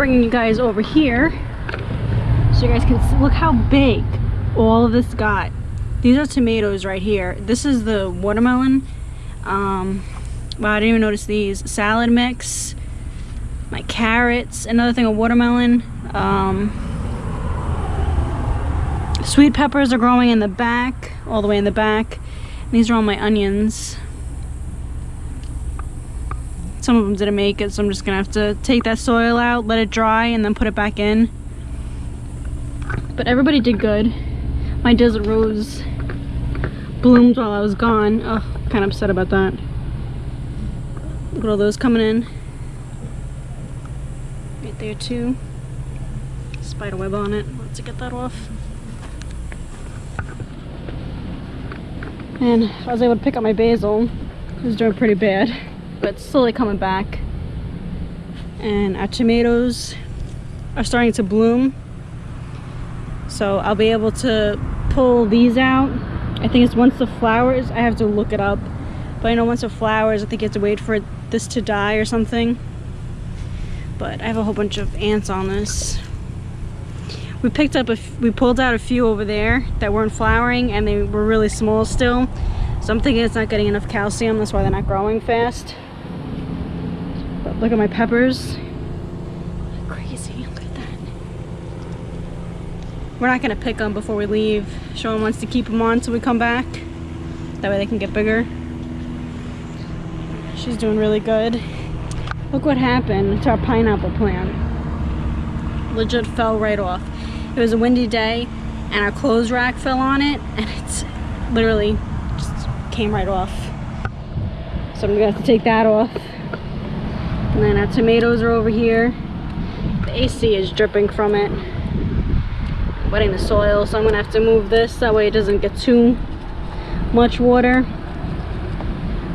bringing you guys over here so you guys can see, look how big all of this got. These are tomatoes right here. This is the watermelon. Wow, I didn't even notice these. Salad mix, my carrots, another thing of watermelon. Sweet peppers are growing in the back, all the way in the back. These are all my onions. Some of them didn't make it, so I'm just gonna have to take that soil out, let it dry, and then put it back in. But everybody did good. My desert rose bloomed while I was gone. Oh, kind of upset about that. Look at all those coming in. Right there too. Spider web on it. Let's get that off. And I was able to pick up my basil. It was doing pretty bad, but it's slowly coming back. And our tomatoes are starting to bloom. So I'll be able to pull these out. I think it's once the flowers, I have to look it up. But I know once it flowers, I think you have to wait for this to die or something. But I have a whole bunch of ants on this. We picked up, we pulled out a few over there that weren't flowering, and they were really small still. So I'm thinking it's not getting enough calcium, that's why they're not growing fast. But look at my peppers. Crazy, look at that. We're not gonna pick them before we leave. Sean wants to keep them on till we come back. That way they can get bigger. She's doing really good. Look what happened to our pineapple plant. Legit fell right off. It was a windy day and our clothes rack fell on it, and it's literally just came right off. So I'm gonna have to take that off. And then our tomatoes are over here. The AC is dripping from it, wetting the soil, so I'm gonna have to move this, that way it doesn't get too much water.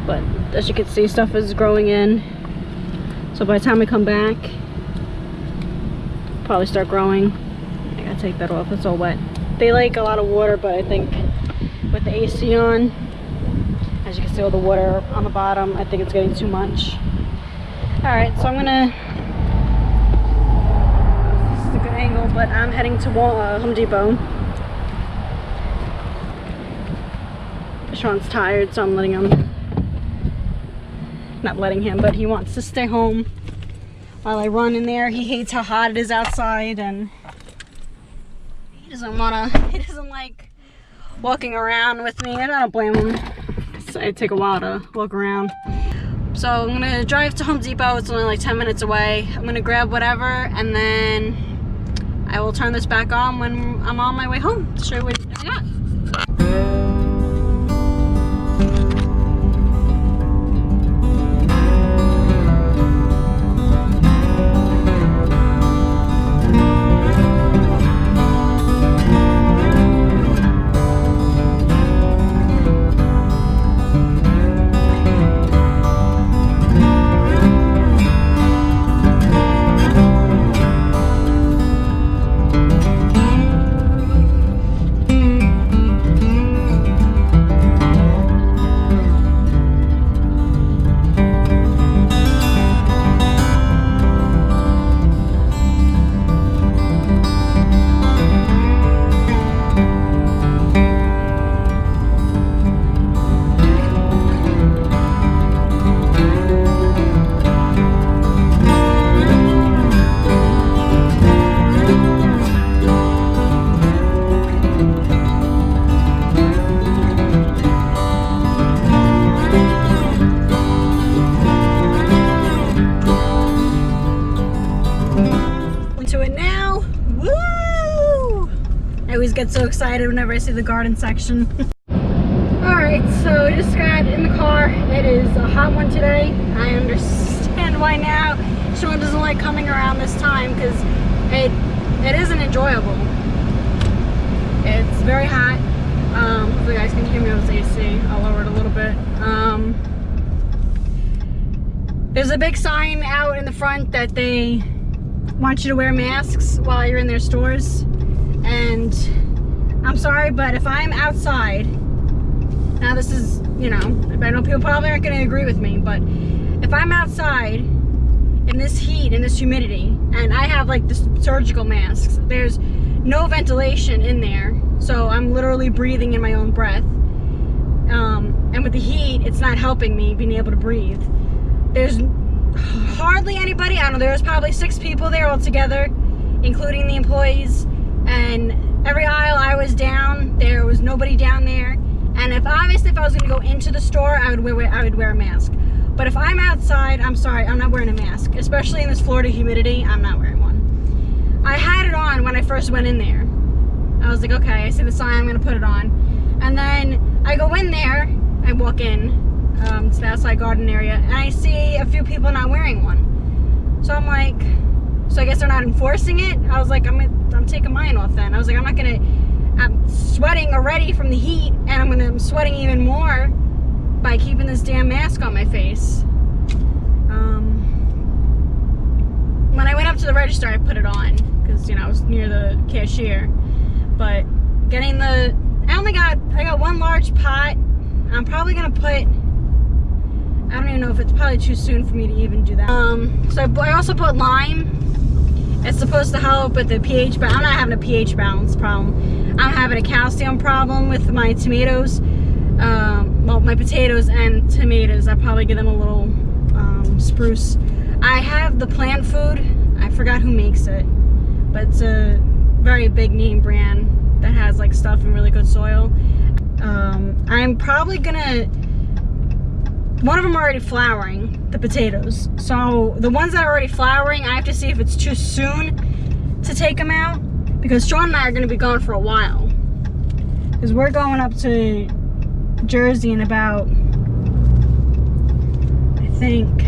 But as you can see, stuff is growing in. So by the time we come back, probably start growing. I gotta take that off, it's all wet. They like a lot of water, but I think with the AC on, as you can see all the water on the bottom, I think it's getting too much. Alright, so I'm gonna, this is a good angle, but I'm heading to Home Depot. Sean's tired, so I'm letting him, not letting him, but he wants to stay home while I run in there. He hates how hot it is outside, and he doesn't like walking around with me. I don't blame him. So it take a while to walk around. So I'm gonna drive to Home Depot. It's only like 10 minutes away. I'm gonna grab whatever, and then I will turn this back on when I'm on my way home to show you what I got. Get so excited whenever I see the garden section. Alright, so just got in the car. It is a hot one today. I understand why now Sean doesn't like coming around this time, because it isn't enjoyable. It's very hot. Hopefully you guys can hear me over the AC. I'll lower it a little bit. There's a big sign out in the front that they want you to wear masks while you're in their stores. And I'm sorry, but if I'm outside, now this is, you know, I know people probably aren't going to agree with me, but if I'm outside in this heat, in this humidity, and I have like this surgical masks. There's no ventilation in there, so I'm literally breathing in my own breath. And with the heat, it's not helping me being able to breathe. There's hardly anybody. I don't know, there was probably 6 people there altogether, including the employees, and every aisle I was down, there was nobody down there. And if I was going to go into the store, I would wear a mask. But if I'm outside, I'm sorry, I'm not wearing a mask. Especially in this Florida humidity, I'm not wearing one. I had it on when I first went in there. I was like, okay, I see the sign, I'm going to put it on. And then I go in there, I walk in to the outside garden area, and I see a few people not wearing one. So I'm like, so I guess they're not enforcing it? I was like, I'm taking mine off then. I was like, I'm sweating already from the heat, and I'm sweating even more by keeping this damn mask on my face. When I went up to the register, I put it on because, you know, I was near the cashier. But getting I got one large pot. I'm probably gonna put, I don't even know if it's probably too soon for me to even do that. So I also put lime. It's supposed to help with the pH, but I'm not having a pH balance problem. I'm having a calcium problem with my tomatoes. Well, my potatoes and tomatoes. I probably give them a little spruce. I have the plant food. I forgot who makes it, but it's a very big name brand that has like stuff in really good soil. I'm probably gonna, one of them are already flowering, the potatoes. So the ones that are already flowering, I have to see if it's too soon to take them out, because Sean and I are gonna be gone for a while. Because we're going up to Jersey in about, I think,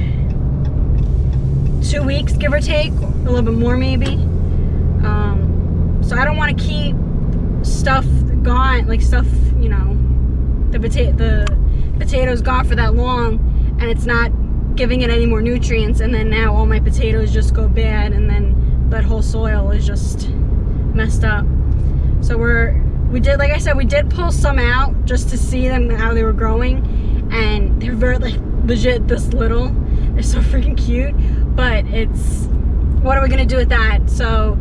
2 weeks, give or take, a little bit more maybe. So I don't want to keep stuff gone, like stuff, you know, the potatoes gone for that long, and it's not giving it any more nutrients, and then now all my potatoes just go bad, and then that whole soil is just messed up. So we did, like I said, we did pull some out just to see them, how they were growing, and they're very, like, legit this little. They're so freaking cute, but it's, what are we gonna do with that? So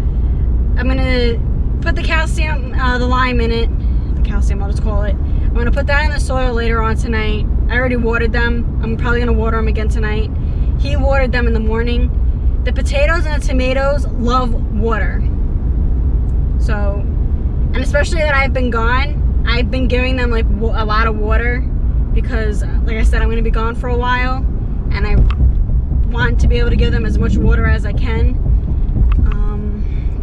I'm gonna put the calcium, the lime in it, the calcium, I'll just call it. I'm gonna put that in the soil later on tonight. I already watered them. I'm probably gonna water them again tonight. He watered them in the morning. The potatoes and the tomatoes love water. So, and especially that I've been gone, I've been giving them like a lot of water because, like I said, I'm gonna be gone for a while, and I want to be able to give them as much water as I can.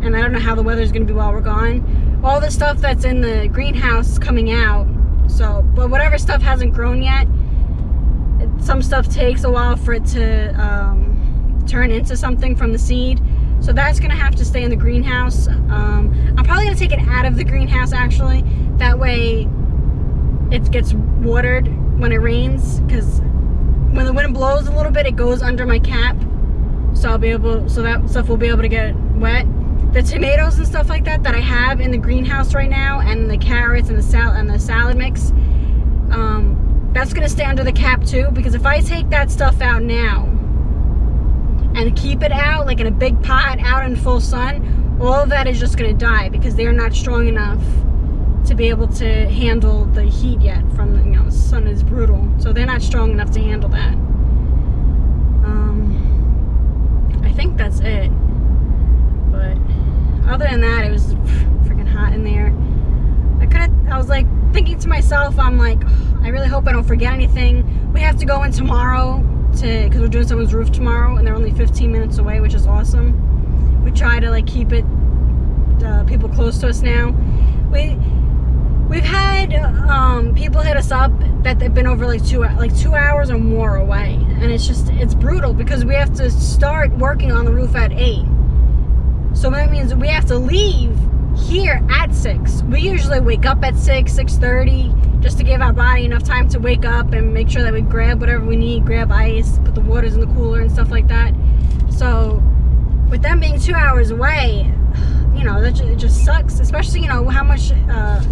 And I don't know how the weather's gonna be while we're gone. All the stuff that's in the greenhouse is coming out. So, but whatever stuff hasn't grown yet, some stuff takes a while for it to turn into something from the seed. So that's gonna have to stay in the greenhouse. I'm probably gonna take it out of the greenhouse actually. That way it gets watered when it rains, because when the wind blows a little bit, it goes under my cap. So I'll be able, so that stuff will be able to get wet. The tomatoes and stuff like that I have in the greenhouse right now, and the carrots and the salad mix, that's gonna stay under the cap too, because if I take that stuff out now and keep it out like in a big pot out in full sun, all of that is just gonna die because they're not strong enough to be able to handle the heat yet from the, you know, the sun is brutal, so they're not strong enough to handle that. I think that's it. But other than that, it was freaking hot in there. I was like thinking to myself, I'm like, oh, I really hope I don't forget anything. We have to go in tomorrow because we're doing someone's roof tomorrow, and they're only 15 minutes away, which is awesome. We try to like keep it people close to us now. We've had people hit us up that they've been over like 2 hours or more away, and it's brutal because we have to start working on the roof at 8. So that means we have to leave here at 6. We usually wake up at 6:30, just to give our body enough time to wake up and make sure that we grab whatever we need, grab ice, put the waters in the cooler and stuff like that. So with them being 2 hours away, you know, it just sucks, especially, you know, how much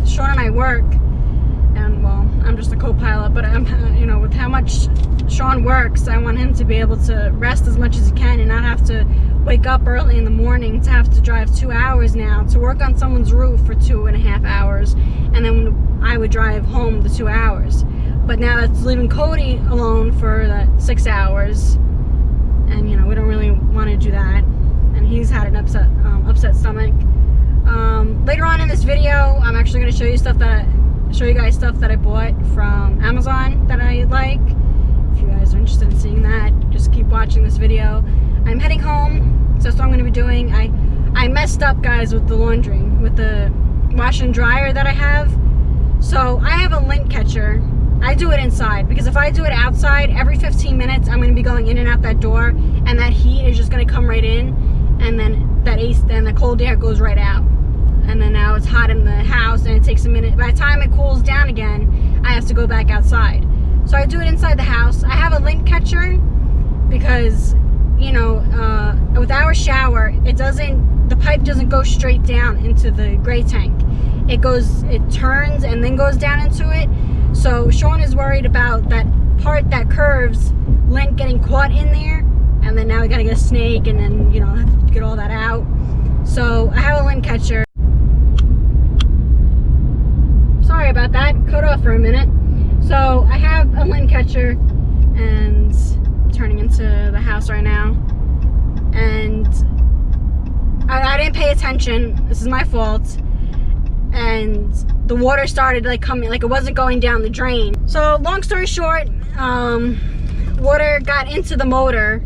Sean and I work. And well, I'm just a co-pilot, but I'm, you know, with how much Sean works, I want him to be able to rest as much as he can and not have to wake up early in the morning to have to drive 2 hours now to work on someone's roof for 2.5 hours, and then I would drive home the 2 hours. But now that's leaving Cody alone for that 6 hours, and you know, we don't really want to do that, and he's had an upset stomach. Later on in this video, I'm actually going to show you guys stuff that I bought from Amazon that I like. If you guys are interested in seeing that, just keep watching this video. I'm heading home, so that's what I'm going to be doing. I messed up, guys, with the laundry, with the wash and dryer that I have. So I have a lint catcher. I do it inside, because if I do it outside, every 15 minutes I'm going to be going in and out that door, and that heat is just going to come right in, and then the cold air goes right out. And then now it's hot in the house, and it takes a minute. By the time it cools down again, I have to go back outside. So I do it inside the house. I have a lint catcher because, you know, with our shower, the pipe doesn't go straight down into the gray tank. It turns and then goes down into it. So Sean is worried about that part that curves, lint getting caught in there, and then now we gotta get a snake, and then, you know, have to get all that out. So I have a lint catcher. Sorry about that, cut off for a minute. So I have a lint catcher, and turning into the house right now, and I didn't pay attention. This is my fault. And the water started like coming, like it wasn't going down the drain. So long story short, water got into the motor,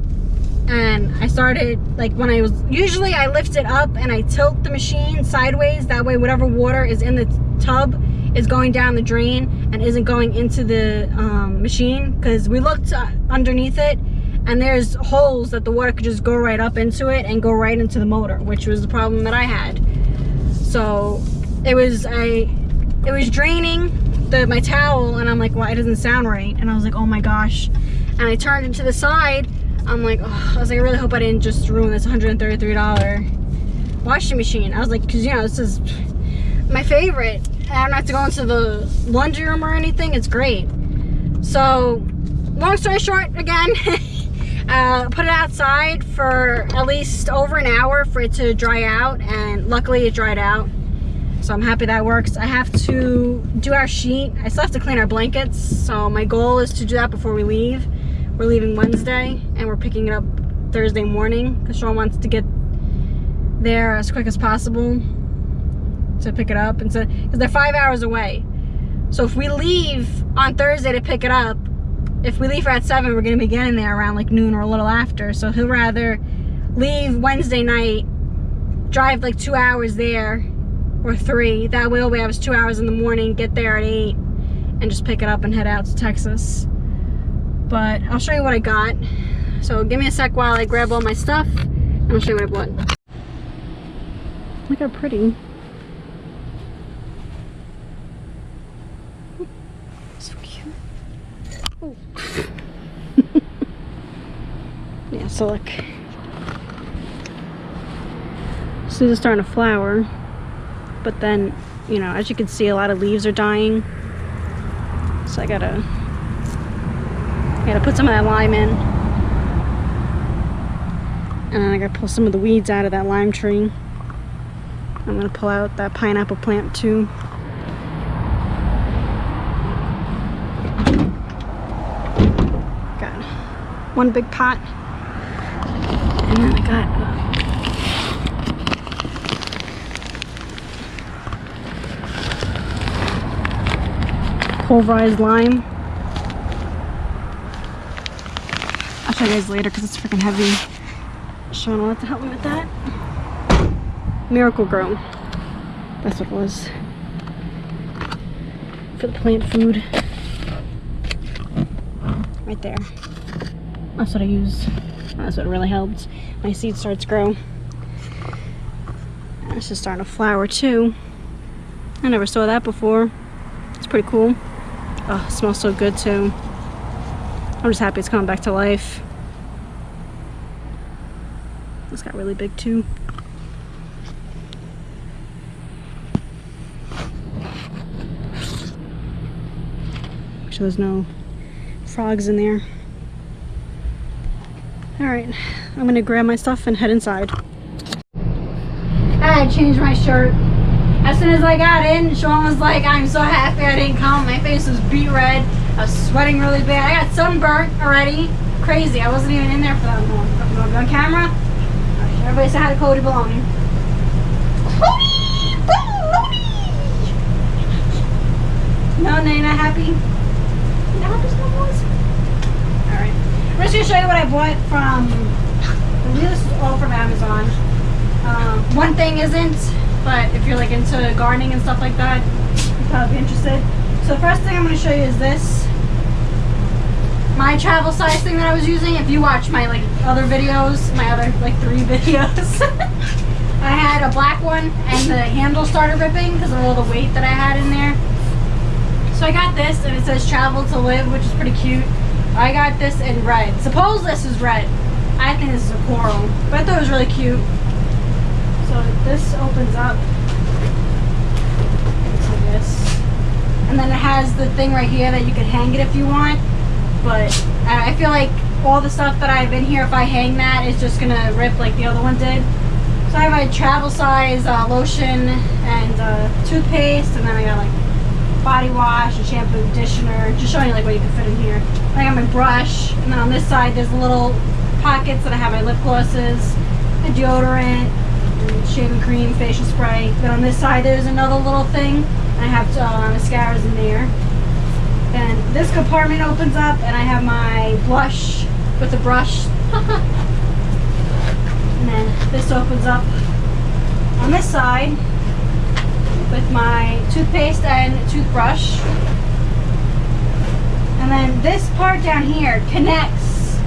and I started, like, usually I lift it up and I tilt the machine sideways. That way whatever water is in the tub is going down the drain and isn't going into the machine, because we looked underneath it and there's holes that the water could just go right up into it and go right into the motor, which was the problem that I had. So it was draining my towel, and I'm like, well, it doesn't sound right. And I was like, oh my gosh. And I turned it to the side. I'm like, oh, I was like, I really hope I didn't just ruin this $133 washing machine. I was like, because, you know, this is my favorite. I don't have to go into the laundry room or anything. It's great. So long story short, again, put it outside for at least over an hour for it to dry out, and luckily it dried out. So I'm happy that works. I have to do our sheet. I still have to clean our blankets. So my goal is to do that before we leave. We're leaving Wednesday, and we're picking it up Thursday morning, because Sean wants to get there as quick as possible to pick it up. And so, because they're 5 hours away. So if we leave on Thursday to pick it up, if we leave at 7, we're going to be getting there around like noon or a little after. So he'll rather leave Wednesday night, drive like 2 hours there, or 3. That way we'll have 2 hours in the morning, get there at 8, and just pick it up and head out to Texas. But I'll show you what I got. So give me a sec while I grab all my stuff, and I'll show you what I bought. Look how pretty. So cute. Oh. Yeah, so look. So these are starting to flower. But then, you know, as you can see, a lot of leaves are dying. So I gotta put some of that lime in. And then I gotta pull some of the weeds out of that lime tree. I'm gonna pull out that pineapple plant too. Got one big pot. And then I got pulverized lime. I'll show you guys later because it's freaking heavy. Sean will have to help me with that. Miracle Grow. That's what it was. For the plant food. Right there. That's what I use. That's what really helps. My seed starts to grow. And it's just starting to flower too. I never saw that before. It's pretty cool. Oh, it smells so good too. I'm just happy it's coming back to life. It's got really big too. sure there's no frogs in there. Alright, I'm gonna grab my stuff and head inside. I had changed my shirt. As soon as I got in, Sean was like, I'm so happy I didn't come. My face was beet red. I was sweating really bad. I got sunburnt already. Crazy. I wasn't even in there for that long. You want to be on camera? Right, everybody say hi to Cody Baloney. Cody Baloney! No, you're not happy? You not happy, small boys? Alright. I'm just going to show you what I bought from... I believe this is all from Amazon. One thing isn't, but if you're like into gardening and stuff like that, you'll probably be interested. So the first thing I'm going to show you is this. My travel size thing that I was using. If you watch my like other videos, my other like 3 videos, I had a black one and the handle started ripping because of all the weight that I had in there. So I got this and it says travel to live, which is pretty cute. I got this in red. Suppose this is red. I think this is a coral, but I thought it was really cute. So this opens up into this, and then it has the thing right here that you can hang it if you want, but I feel like all the stuff that I have in here, if I hang that, it's just gonna rip like the other one did. So I have a travel size lotion and toothpaste, and then I got like body wash and shampoo, conditioner, just showing you like what you can fit in here. I got my brush, and then on this side there's little pockets that I have my lip glosses, my deodorant, shaving cream, facial spray. Then on this side there's another little thing. I have mascaras in there. Then this compartment opens up and I have my blush with the brush. And then this opens up on this side with my toothpaste and toothbrush. And then this part down here connects.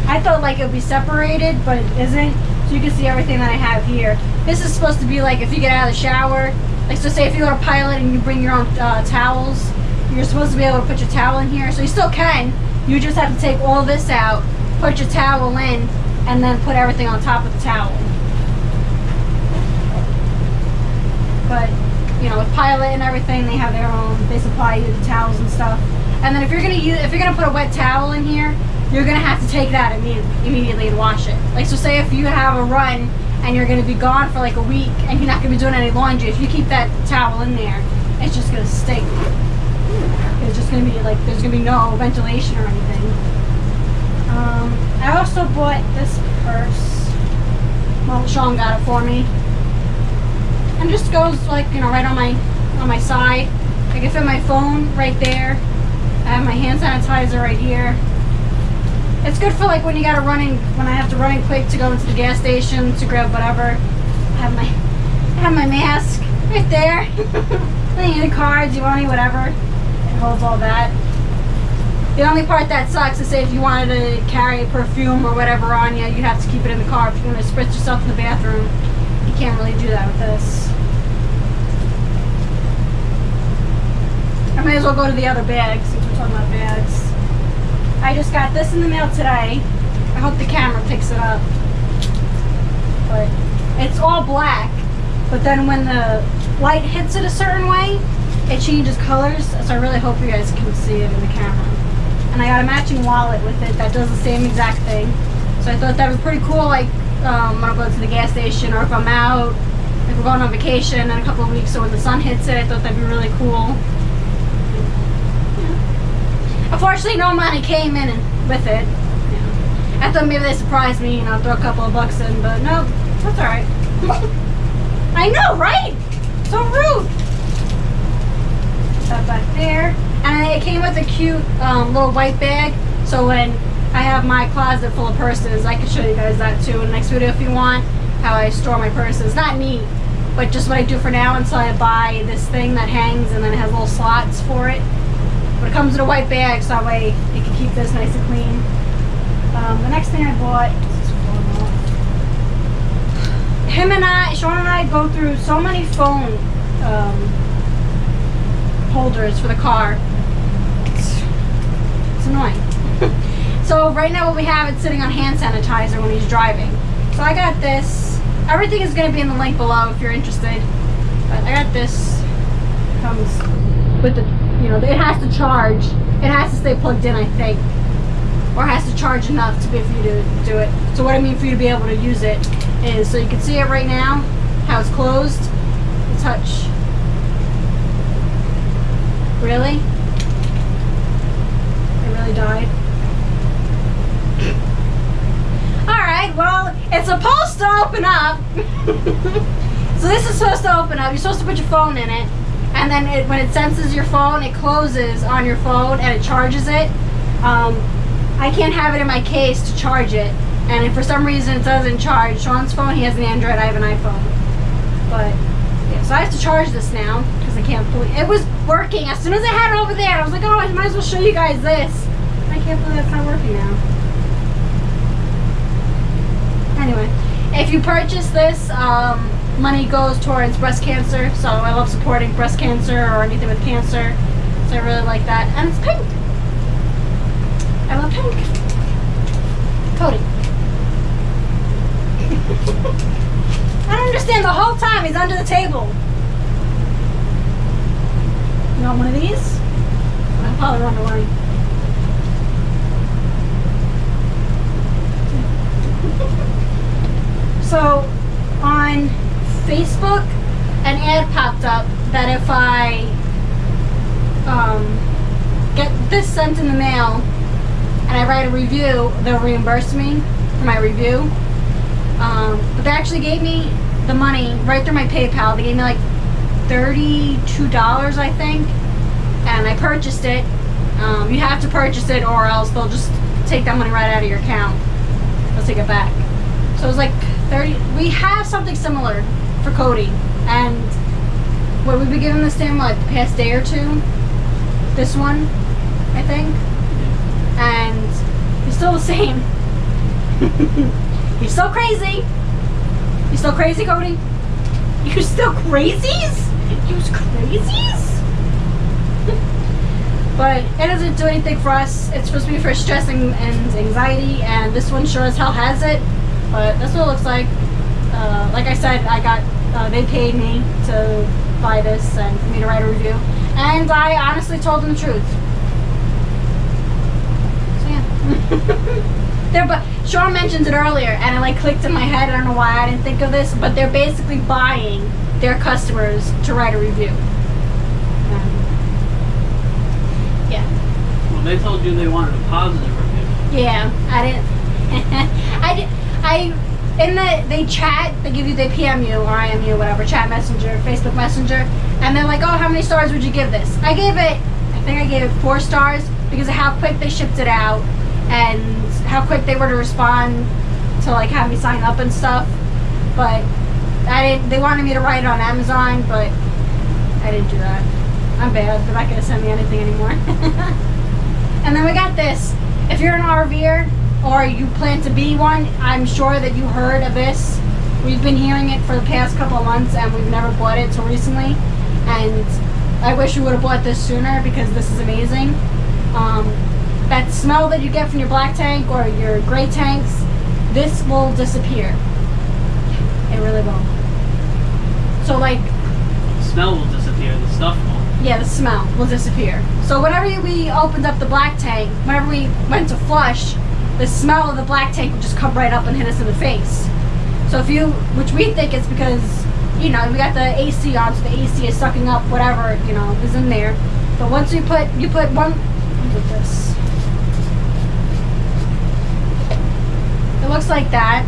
I thought like it would be separated, but it isn't. So you can see everything that I have here. This is supposed to be like if you get out of the shower, like so say if you go to Pilot and you bring your own towels, you're supposed to be able to put your towel in here. So you still can. You just have to take all this out, put your towel in, and then put everything on top of the towel. But you know, with Pilot and everything, they have their own. They supply you the towels and stuff. And then if you're gonna put a wet towel in here, you're gonna have to take that immediately and wash it. Like so say if you have a run and you're gonna be gone for like a week and you're not gonna be doing any laundry, if you keep that towel in there, it's just gonna stink. It's just gonna be like there's gonna be no ventilation or anything. I also bought this purse. Well, Sean got it for me. And just goes like, you know, right on my side. I can fit my phone right there. I have my hand sanitizer right here. It's good for like when I have to run in quick to go into the gas station to grab whatever. I have my mask right there. Any cards, you want any whatever. It holds all that. The only part that sucks is say if you wanted to carry perfume or whatever on you, you have to keep it in the car. If you want to spritz yourself in the bathroom, you can't really do that with this. I might as well go to the other bags since we're talking about bags. I just got this in the mail today. I hope the camera picks it up. But it's all black, but then when the light hits it a certain way, it changes colors. So I really hope you guys can see it in the camera. And I got a matching wallet with it that does the same exact thing. So I thought that was pretty cool, like when I go to the gas station or if I'm out, if we're going on vacation in a couple of weeks, so when the sun hits it, I thought that'd be really cool. Unfortunately, no money came in with it. Yeah. I thought maybe they surprised me, you know, throw a couple of bucks in, but no, that's alright. I know, right? So rude. That back there. And it came with a cute little white bag, so when I have my closet full of purses, I can show you guys that too in the next video if you want, how I store my purses. Not neat, but just what I do for now until I buy this thing that hangs and then it has little slots for it. But it comes in a white bag, so that way you can keep this nice and clean. The next thing I bought, Sean and I go through so many phone holders for the car. It's annoying. So right now what we have, it's sitting on hand sanitizer when he's driving. So I got this. Everything is going to be in the link below if you're interested. But I got this. It comes with the you know, it has to charge. It has to stay plugged in, I think. Or it has to charge enough to be for you to do it. So what I mean for you to be able to use it is, so you can see it right now, how it's closed. The touch. Really? It really died? Alright, well, it's supposed to open up. So this is supposed to open up. You're supposed to put your phone in it. And then when it senses your phone, it closes on your phone and it charges it. I can't have it in my case to charge it. And if for some reason it doesn't charge, Sean's phone, he has an Android, I have an iPhone. But, yeah, so I have to charge this now because I can't believe it was working. As soon as I had it over there, I was like, oh, I might as well show you guys this. I can't believe it's not working now. Anyway, if you purchase this, money goes towards breast cancer, so I love supporting breast cancer or anything with cancer, so I really like that. And it's pink. I love pink. Cody. I don't understand, the whole time he's under the table. You want one of these? I'll probably run away. So, on Facebook, an ad popped up that if I get this sent in the mail and I write a review, they'll reimburse me for my review. But they actually gave me the money right through my PayPal. They gave me like $32, I think, and I purchased it. You have to purchase it or else they'll just take that money right out of your account. They'll take it back. So it was like 30. We have something similar for Cody, and what we've been giving this to him like the past day or two. This one, I think, and he's still the same. He's still crazy. You still crazy, Cody? You still crazies? You crazies? But it doesn't do anything for us. It's supposed to be for stress and anxiety, and this one sure as hell has it. But that's what it looks like. Like I said, I got they paid me to buy this and for me to write a review, and I honestly told them the truth. So yeah. But Sean mentioned it earlier, and it like clicked in my head. I don't know why I didn't think of this, but they're basically buying their customers to write a review. Yeah. Well, they told you they wanted a positive review. Yeah, I didn't. In they chat, they give you, they PM you or IM you, whatever, chat messenger, Facebook messenger, and they're like, oh, how many stars would you give this? I think I gave it 4 stars because of how quick they shipped it out and how quick they were to respond to like have me sign up and stuff. But they wanted me to write it on Amazon, but I didn't do that. I'm bad, they're not gonna send me anything anymore. And then we got this. If you're an RVer, or you plan to be one, I'm sure that you heard of this. We've been hearing it for the past couple of months and we've never bought it till recently. And I wish we would have bought this sooner because this is amazing. That smell that you get from your black tank or your gray tanks, this will disappear. It really will. So like... The smell will disappear, the stuff won't. Yeah, the smell will disappear. So whenever we opened up the black tank, whenever we went to flush, the smell of the black tank would just come right up and hit us in the face. So if you, which we think it's because, you know, we got the AC on, so the AC is sucking up whatever, you know, is in there. But once you put one, look at this. It looks like that.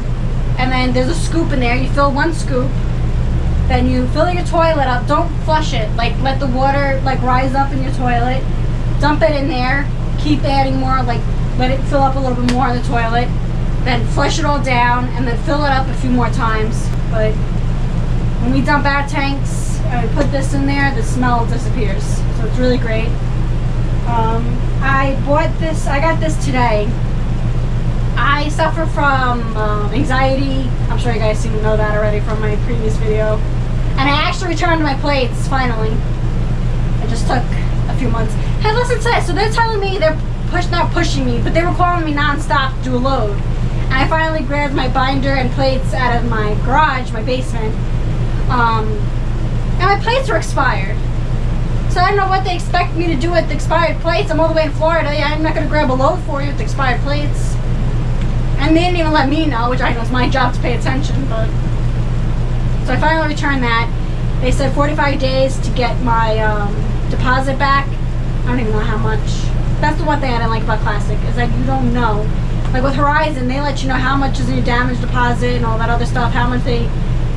And then there's a scoop in there. You fill 1 scoop. Then you fill your toilet up. Don't flush it. Like, let the water, like, rise up in your toilet. Dump it in there. Keep adding more, like, let it fill up a little bit more in the toilet, then flush it all down, and then fill it up a few more times. But when we dump our tanks and we put this in there, the smell disappears. So it's really great. I got this today. I suffer from anxiety. I'm sure you guys seem to know that already from my previous video. And I actually returned my plates, finally. It just took a few months. Hey, listen to this. So they're telling me they're not pushing me, but they were calling me non-stop to do a load. And I finally grabbed my binder and plates out of my garage, my basement, and my plates were expired. So I don't know what they expect me to do with the expired plates. I'm all the way in Florida. Yeah, I'm not going to grab a load for you with the expired plates. And they didn't even let me know, which I know is my job to pay attention. But so I finally returned that. They said 45 days to get my deposit back. I don't even know how much. That's the one thing I didn't like about Classic, is that you don't know. Like with Horizon, they let you know how much is in your damage deposit and all that other stuff, how much they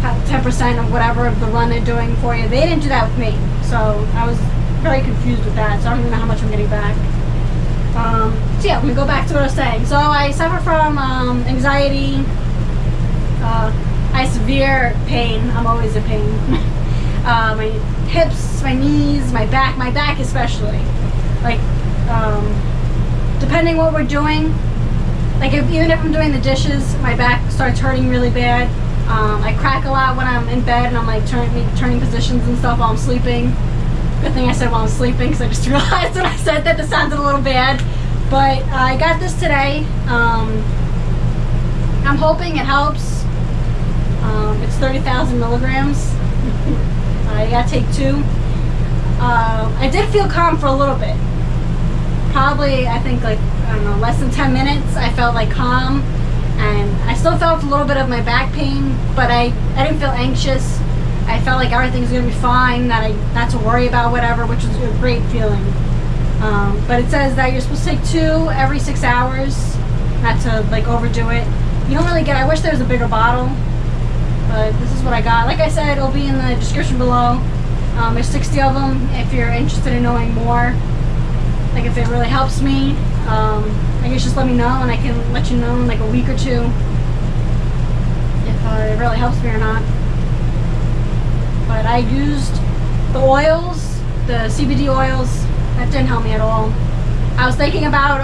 have 10% of whatever of the run they're doing for you. They didn't do that with me. So I was very confused with that. So I don't even know how much I'm getting back. So yeah, let me go back to what I was saying. So I suffer from anxiety. I have severe pain. I'm always in pain. My hips, my knees, my back especially. Like, depending what we're doing, like even if I'm doing the dishes, my back starts hurting really bad. I crack a lot when I'm in bed and I'm like turning positions and stuff while I'm sleeping. Good thing I said while I'm sleeping, because I just realized when I said that sounded a little bad. But I got this today. I'm hoping it helps. It's 30,000 milligrams. I gotta take 2. I did feel calm for a little bit. Probably, I think, like, I don't know, less than 10 minutes, I felt like calm. And I still felt a little bit of my back pain, but I didn't feel anxious. I felt like everything's gonna be fine, that not to worry about whatever, which was a great feeling. But it says that you're supposed to take 2 every 6 hours, not to like overdo it. You don't really get, I wish there was a bigger bottle, but this is what I got. Like I said, it'll be in the description below. There's 60 of them if you're interested in knowing more. Like if it really helps me, I guess just let me know and I can let you know in like a week or 2 if it really helps me or not. But I used the oils, the CBD oils. That didn't help me at all. I was thinking about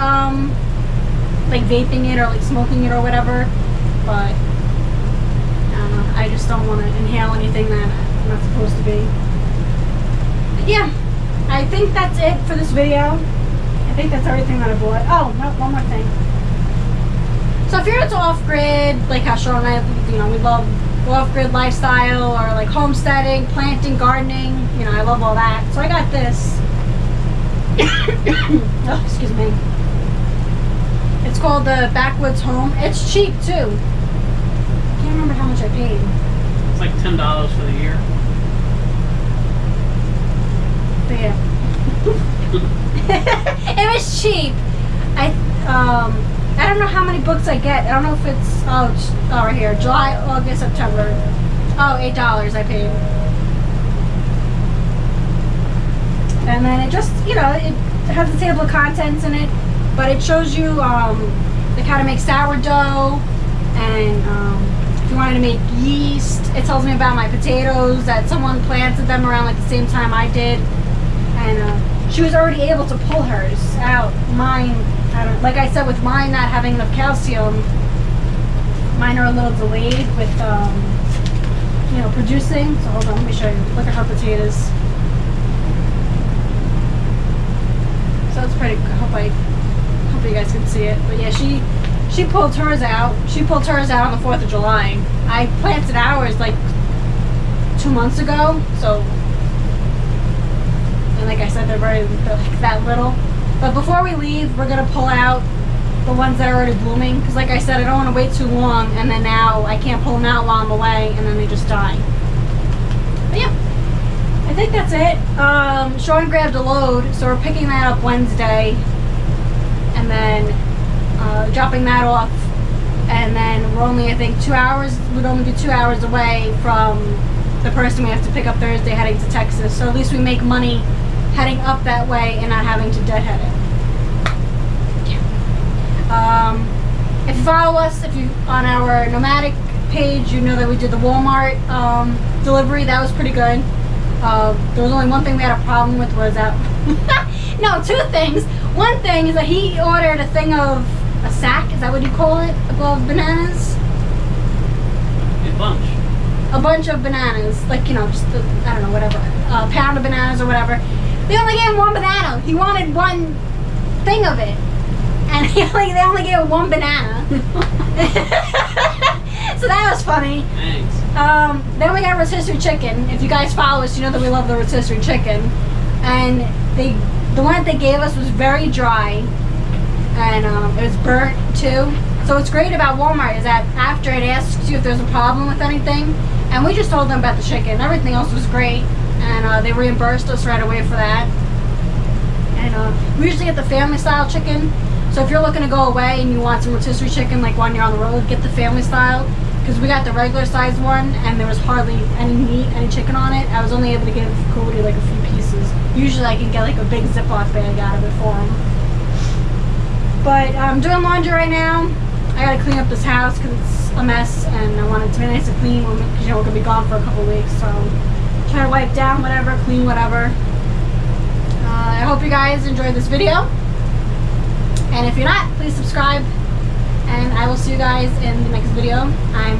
like vaping it or like smoking it or whatever, but I don't know. I just don't want to inhale anything that I'm not supposed to be. But yeah, I think that's it for this video. I think that's everything that I bought. Oh, no, one more thing. So if you're into off-grid, like how Sean and I, you know, we love off-grid lifestyle or like homesteading, planting, gardening, you know, I love all that. So I got this. Oh, excuse me. It's called the Backwoods Home. It's cheap too. I can't remember how much I paid. It's like $10 for the year. But yeah. It was cheap. I don't know how many books I get. I don't know if it's right here. July, August, September. Oh, $8 I paid. And then it just, you know, it has a table of contents in it, but it shows you like how to make sourdough, and if you wanted to make yeast. It tells me about my potatoes, that someone planted them around like the same time I did, and she was already able to pull hers out. Mine, like I said, with mine not having enough calcium, mine are a little delayed with you know, producing. So hold on, let me show you. Look at her potatoes. So it's pretty. I hope you guys can see it. But yeah, she pulled hers out. She pulled hers out on the 4th of July. I planted ours like 2 months ago. So, and like I said, they're like that little. But before we leave, we're gonna pull out the ones that are already blooming, because like I said, I don't want to wait too long, and then now I can't pull them out while I'm away, and then they just die. But yeah. I think that's it. Sean grabbed a load, so we're picking that up Wednesday, and then dropping that off, and then we're only, I think, 2 hours. We'd only be 2 hours away from the person we have to pick up Thursday heading to Texas. So at least we make money heading up that way and not having to deadhead it. If you follow us, if you on our nomadic page, you know that we did the Walmart delivery. That was pretty good. There was only one thing we had a problem with, was that no, 2 things. One thing is that he ordered a thing of a sack, is that what you call it, of bananas? A bunch of bananas, like, you know, just I don't know, whatever, a pound of bananas or whatever. They only gave him 1 banana. He wanted 1 thing of it, and they only gave him 1 banana. So that was funny. Thanks. Then we got rotisserie chicken. If you guys follow us, you know that we love the rotisserie chicken. and the one that they gave us was very dry, and it was burnt too. So what's great about Walmart is that after it asks you if there's a problem with anything, and we just told them about the chicken. Everything else was great, and they reimbursed us right away for that. And we usually get the family style chicken. So if you're looking to go away and you want some rotisserie chicken, like when you're on the road, get the family style. Because we got the regular size one, and there was hardly any meat, any chicken on it. I was only able to give Cody like a few pieces. Usually I can get like a big Ziploc bag out of it for him. But I'm doing laundry right now. I gotta clean up this house because it's a mess, and I want it to be nice and clean because, you know, we're gonna be gone for a couple weeks. So try to wipe down whatever, clean whatever. I hope you guys enjoyed this video. And if you're not, please subscribe. And I will see you guys in the next video. I'm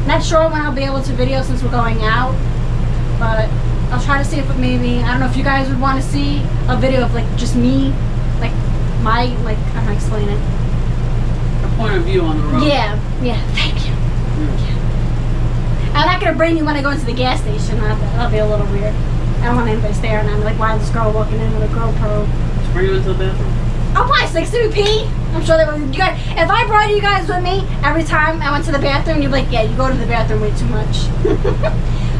not sure when I'll be able to video since we're going out, but I'll try to see if maybe, I don't know if you guys would want to see a video of like just me, like my, like, I'm gonna explain it. A point of view on the road. Yeah, thank you. I'm not gonna bring you when I go into the gas station. That'll be a little weird. I don't want anybody staring at me like, why is this girl walking in with a GoPro? Let's bring you into the bathroom. Oh, why? Next to me pee? I'm sure they would. You guys, if I brought you guys with me every time I went to the bathroom, you'd be like, yeah, you go to the bathroom way too much.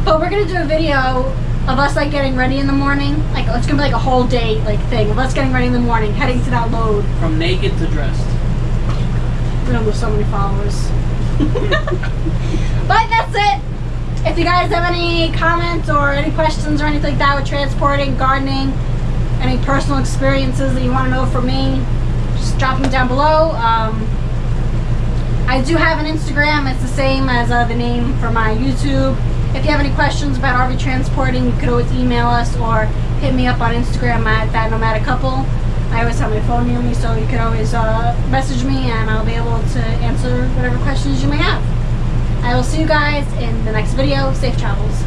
But we're gonna do a video of us like getting ready in the morning. Like, it's gonna be like a whole day like thing of us getting ready in the morning, heading to that load. From naked to dressed. We're gonna lose so many followers. But that's it. If you guys have any comments or any questions or anything like that with transporting, gardening, any personal experiences that you want to know from me, just drop them down below. I do have an Instagram. It's the same as the name for my YouTube. If you have any questions about RV transporting, you could always email us or hit me up on Instagram at That Nomadic Couple. I always have my phone near me, so you could always message me and I'll be able to answer whatever questions you may have. I will see you guys in the next video. Safe travels.